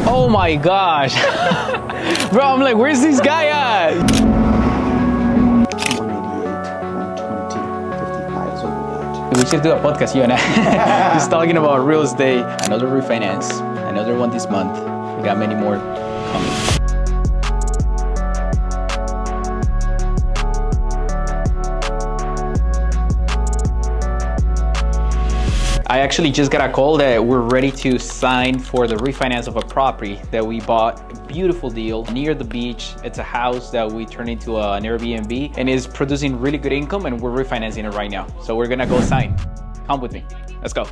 Oh my gosh. Bro, I'm like, where's this guy at? 188, 120, 55 is what we got. We should do a podcast, you and I. Just talking about real estate. Another refinance, another one this month. We got many more coming. I actually just got a call that we're ready to sign for the refinance of a property that we bought. A beautiful deal near the beach. It's a house that we turned into an Airbnb and is producing really good income, and we're refinancing it right now. So we're gonna go sign. Come with me. Let's go.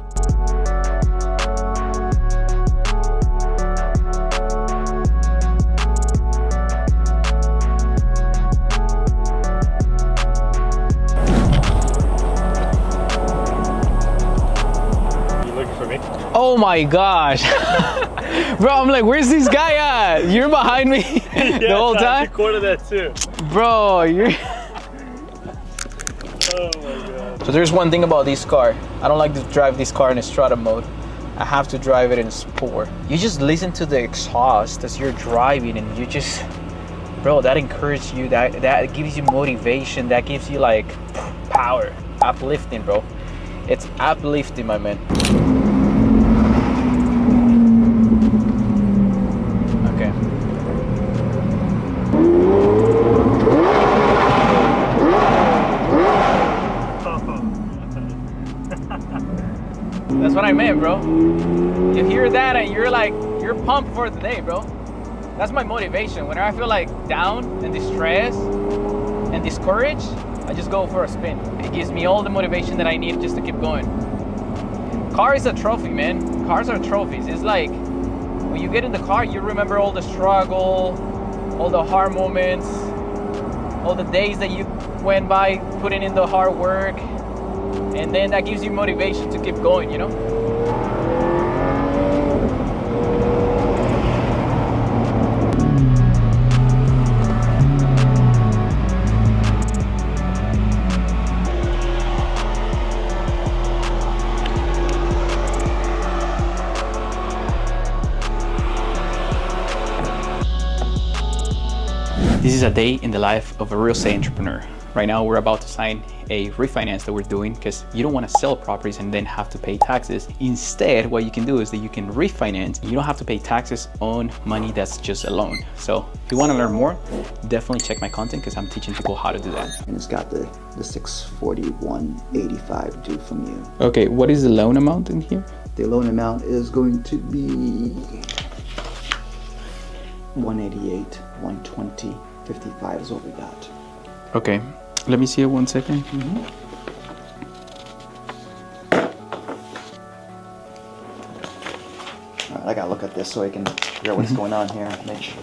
Oh my gosh. Bro, I'm like, where's this guy at? You're behind me the whole time? I recorded that too. Bro, you're... Oh my god. So there's one thing about this car. I don't like to drive this car in strata mode. I have to drive it in sport. You just listen to the exhaust as you're driving and you just... Bro, that encourages you, that gives you motivation, that gives you like power, uplifting, bro. It's uplifting, my man. That's what I meant, bro. You hear that and you're like, you're pumped for the day, bro. That's my motivation. Whenever I feel like down and distressed and discouraged, I just go for a spin. It gives me all the motivation that I need just to keep going. Car is a trophy, man. Cars are trophies. It's like, when you get in the car, you remember all the struggle, all the hard moments, all the days that you went by putting in the hard work. And then that gives you motivation to keep going, you know? This is a day in the life of a real estate entrepreneur. Right now, we're about to sign a refinance that we're doing because you don't want to sell properties and then have to pay taxes. Instead, what you can do is that you can refinance. You don't have to pay taxes on money that's just a loan. So if you want to learn more, definitely check my content because I'm teaching people how to do that. And it's got the 641.85 due from you. Okay, what is the loan amount in here? The loan amount is going to be 188, 120, 55 is what we got. Okay, let me see it 1 second. All right, I gotta look at this so I can figure out what's going on here. Make sure,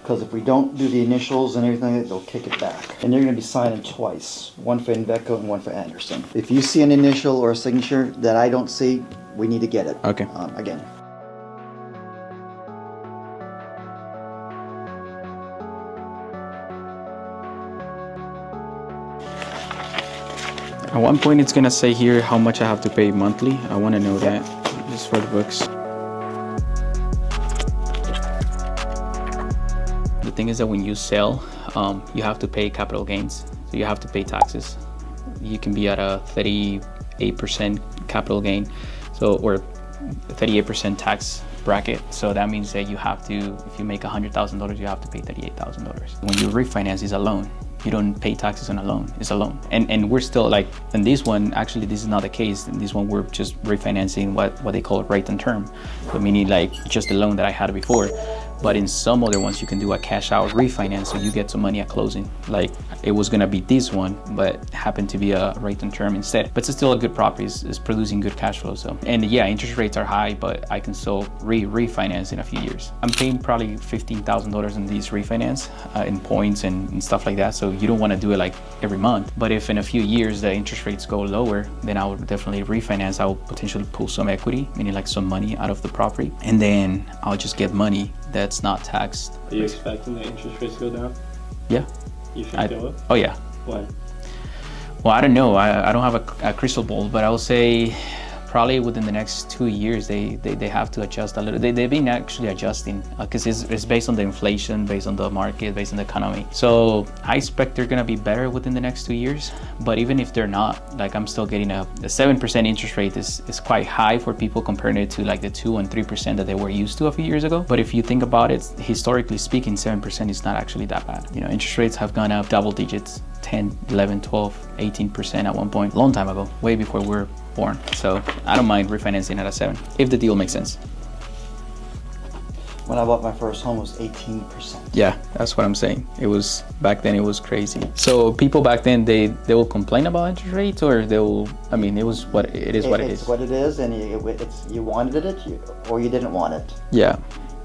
because if we don't do the initials and everything, they'll kick it back. And they're gonna be signing twice, one for Inveco and one for Anderson. If you see an initial or a signature that I don't see, we need to get it. Okay. Again. At one point, it's gonna say here how much I have to pay monthly. I wanna know that, just for the books. The thing is that when you sell, you have to pay capital gains. So you have to pay taxes. You can be at a 38% capital gain, so, or 38% tax bracket. So that means that you have to, if you make $100,000, you have to pay $38,000. When you refinance, it's a loan. You don't pay taxes on a loan, it's a loan. And we're still like, in this one, actually this is not the case. In this one, we're just refinancing what they call rate and term. So meaning like just the loan that I had before. But in some other ones, you can do a cash out refinance, so you get some money at closing. Like it was gonna be this one, but happened to be a rate and term instead. But it's still a good property, it's producing good cash flow. So, and yeah, interest rates are high, but I can still refinance in a few years. I'm paying probably $15,000 in these refinance in points and stuff like that. So you don't wanna do it like every month. But if in a few years the interest rates go lower, then I would definitely refinance. I will potentially pull some equity, meaning like some money out of the property. And then I'll just get money that's not taxed. Are you expecting the interest rates to go down? Yeah. You think they will? Oh yeah. Why? Well, I don't know. I don't have a crystal ball, but I will say probably within the next 2 years, they have to adjust a little. They've been actually adjusting because it's based on the inflation, based on the market, based on the economy. So I expect they're gonna be better within the next 2 years. But even if they're not, like I'm still getting a 7% interest rate is quite high for people comparing it to like the 2 and 3% that they were used to a few years ago. But if you think about it, historically speaking, 7% is not actually that bad. You know, interest rates have gone up double digits, 10, 11, 12, 18% at one point, long time ago, way before we were born. So I don't mind refinancing at a 7 if the deal makes sense. When I bought my first home, it was 18%. Yeah, that's what I'm saying. It was back then. It was crazy. So people back then, they will complain about interest rates, or they will. I mean, it was what it is. It's what it is, and you wanted it, or you didn't want it. Yeah.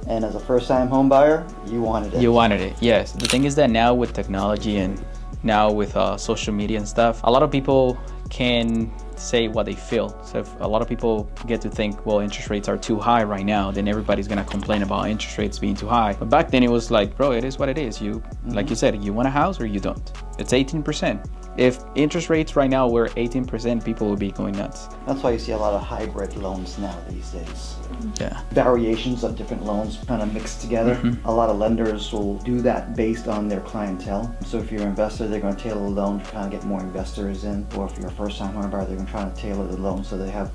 And as a first-time home buyer, you wanted it. You wanted it. Yes. The thing is that now with technology and now with social media and stuff, a lot of people can say what they feel. So if a lot of people get to think, well, interest rates are too high right now, then everybody's gonna complain about interest rates being too high. But back then it was like, bro, it is what it is. You, like you said, you want a house or you don't. It's 18%. If interest rates right now were 18%, people would be going nuts. That's why you see a lot of hybrid loans now these days. Yeah. Variations of different loans kind of mixed together. A lot of lenders will do that based on their clientele. So if you're an investor, they're going to tailor the loan to kind of get more investors in. Or if you're a first-time home buyer, they're going to try to tailor the loan so they have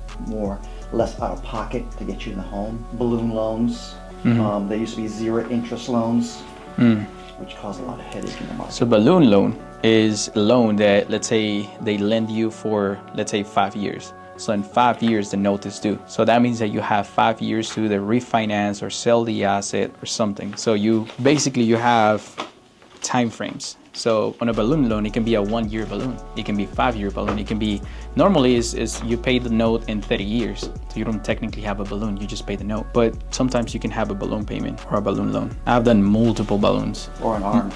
less out of pocket to get you in the home. Balloon loans. They used to be zero interest loans, which cause a lot of headache in the market. So balloon loan is a loan that, let's say, they lend you for, let's say, 5 years. So in 5 years, the note is due. So that means that you have 5 years to either refinance or sell the asset or something. So you have time frames. So on a balloon loan, it can be a 1-year balloon. It can be a 5-year balloon. It can be, normally is you pay the note in 30 years. So you don't technically have a balloon, you just pay the note. But sometimes you can have a balloon payment or a balloon loan. I've done multiple balloons. Or an arm.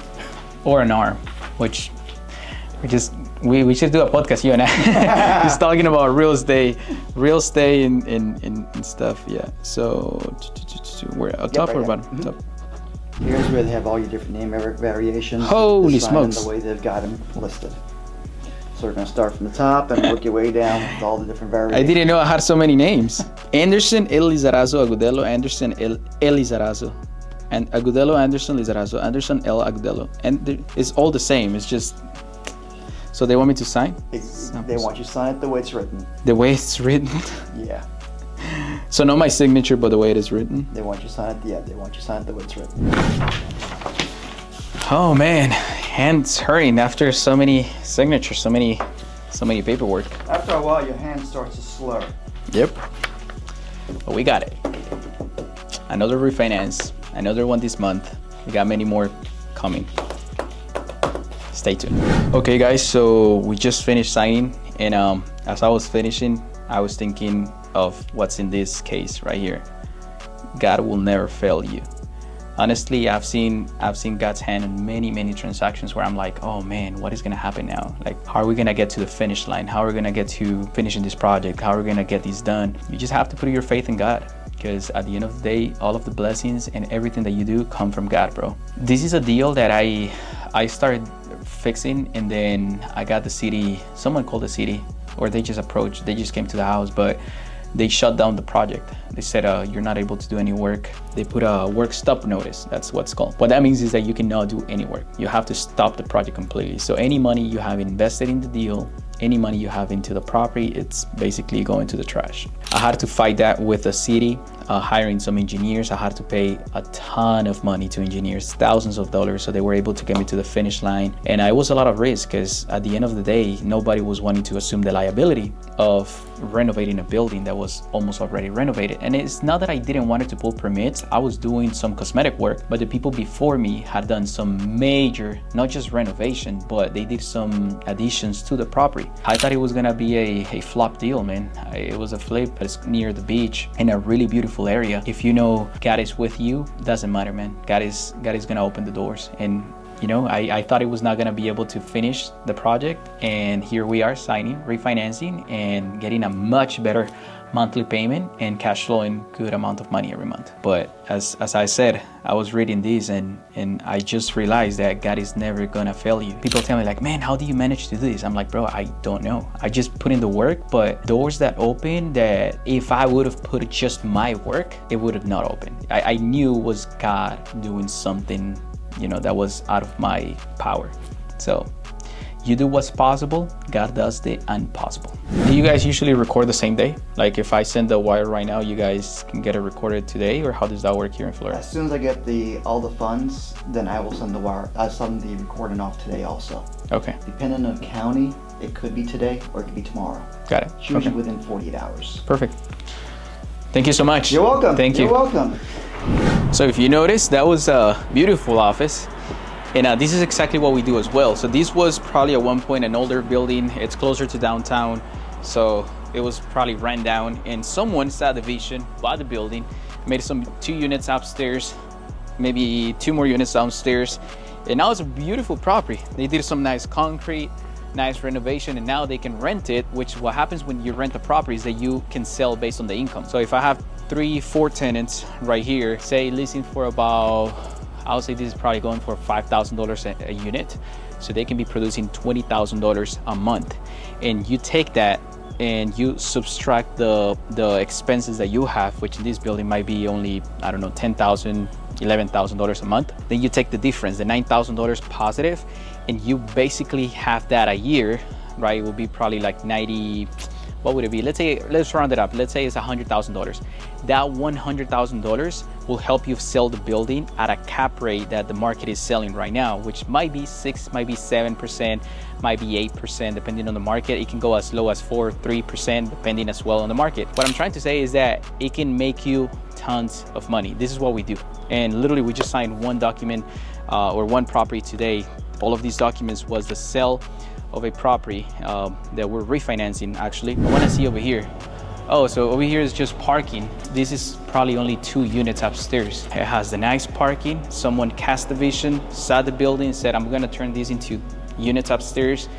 Or an arm, which we should do a podcast, you and I, just talking about real estate and stuff. Yeah. So we're up top or bottom? Top. Here's where they have all your different name variations. Holy smokes! And the way they've got them listed. So we're gonna start from the top and work your way down with all the different variations. I didn't know I had so many names. Anderson, El Lizarazo, Agudelo, Anderson, El Lizarazo. And Agudelo, Anderson, Lizarazo, Anderson, El Agudelo. And it's all the same. It's just, so they want me to sign? They want you to sign it the way it's written. The way it's written? Yeah. So not my signature, but the way it is written? They want you to sign it, they want you to sign it the way it's written. Oh man, hands hurting after so many signatures, so many paperwork. After a while, your hand starts to slur. Yep. But we got it. Another refinance, another one this month. We got many more coming. Stay tuned. Okay guys, so we just finished signing, and as I was finishing, I was thinking of what's in this case right here. God will never fail you. Honestly, I've seen God's hand in many transactions where I'm like, oh man, what is gonna happen now? Like, how are we gonna get to the finish line? How are we gonna get to finishing this project? How are we gonna get this done? You just have to put your faith in God, because at the end of the day, all of the blessings and everything that you do come from God, bro. This is a deal that I started fixing, and then I got the city, someone called the city, or they just came to the house, but they shut down the project. They said, you're not able to do any work. They put a work stop notice. That's what's called. What that means is that you cannot do any work. You have to stop the project completely. So any money you have invested in the deal, any money you have into the property, it's basically going to the trash. I had to fight that with the city, hiring some engineers. I had to pay a ton of money to engineers, thousands of dollars, so they were able to get me to the finish line. And it was a lot of risk, because at the end of the day, nobody was wanting to assume the liability of renovating a building that was almost already renovated. And it's not that I didn't want to pull permits. I was doing some cosmetic work, but the people before me had done some major, not just renovation, but they did some additions to the property. I thought it was gonna be a flop deal, man. It was a flip. It's near the beach in a really beautiful area. If you know God is with you, doesn't matter, man. God is gonna open the doors. And you know, I thought it was not gonna be able to finish the project, and here we are signing, refinancing, and getting a much better monthly payment and cash flowing good amount of money every month. But as I said, I was reading this and I just realized that God is never gonna fail you. People tell me like, man, how do you manage to do this? I'm like, bro, I don't know. I just put in the work, but doors that open that if I would have put just my work, it would have not opened. I knew it was God doing something, you know, that was out of my power. So you do what's possible, God does the impossible. Do you guys usually record the same day? Like if I send the wire right now, you guys can get it recorded today, or how does that work here in Florida? As soon as I get all the funds, then I will send the wire. I'll send the recording off today also. Okay. Depending on the county, it could be today or it could be tomorrow. Got it. It's usually Okay. within 48 hours. Perfect. Thank you so much. You're welcome. Thank you. You're welcome. So if you notice, that was a beautiful office. And this is exactly what we do as well. So this was probably at one point an older building. It's closer to downtown. So it was probably ran down and someone subdivision bought the building, made some 2 units upstairs, maybe 2 more units downstairs. And now it's a beautiful property. They did some nice concrete, nice renovation, and now they can rent it, which what happens when you rent a property is that you can sell based on the income. So if I have 3-4 tenants right here, say leasing for about, I would say this is probably going for $5,000 a unit. So they can be producing $20,000 a month. And you take that and you subtract the expenses that you have, which in this building might be only, I don't know, $10,000, $11,000 a month. Then you take the difference, the $9,000 positive, and you basically have that a year, right? It will be probably like 90, what would it be? Let's round it up. Let's say it's $100,000. That $100,000 will help you sell the building at a cap rate that the market is selling right now, which might be 6, might be 7%, might be 8%, depending on the market. It can go as low as 4, 3%, depending as well on the market. What I'm trying to say is that it can make you tons of money. This is what we do. And literally we just signed one document or one property today. All of these documents was the sale of a property that we're refinancing actually. I wanna see over here. Oh, so over here is just parking. This is probably only 2 units upstairs. It has the nice parking. Someone cast the vision, saw the building, said, I'm gonna turn these into units upstairs.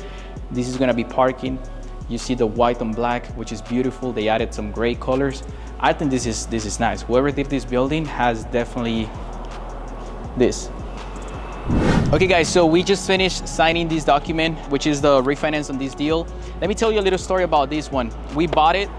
This is gonna be parking. You see the white on black, which is beautiful. They added some gray colors. I think this is nice. Whoever did this building has definitely this. Okay guys, so we just finished signing this document, which is the refinance on this deal. Let me tell you a little story about this one. We bought it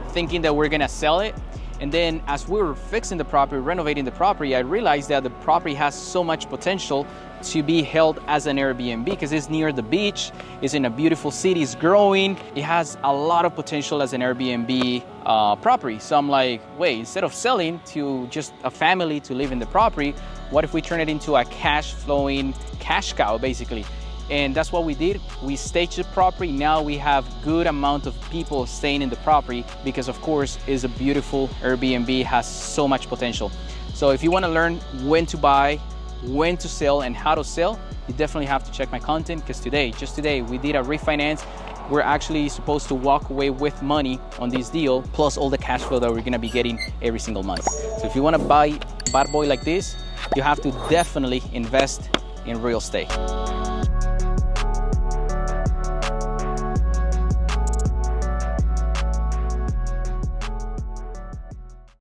thinking that we're gonna sell it. And then as we were fixing the property, renovating the property, I realized that the property has so much potential to be held as an Airbnb because it's near the beach, it's in a beautiful city, it's growing. It has a lot of potential as an Airbnb property. So I'm like, wait, instead of selling to just a family to live in the property, what if we turn it into a cash flowing cash cow basically? And that's what we did. We staged the property. Now we have good amount of people staying in the property because of course it's a beautiful Airbnb, has so much potential. So if you want to learn when to buy, when to sell, and how to sell, you definitely have to check my content because just today we did a refinance. We're actually supposed to walk away with money on this deal, plus all the cash flow that we're gonna be getting every single month. So if you want to buy a bad boy like this, you have to definitely invest in real estate.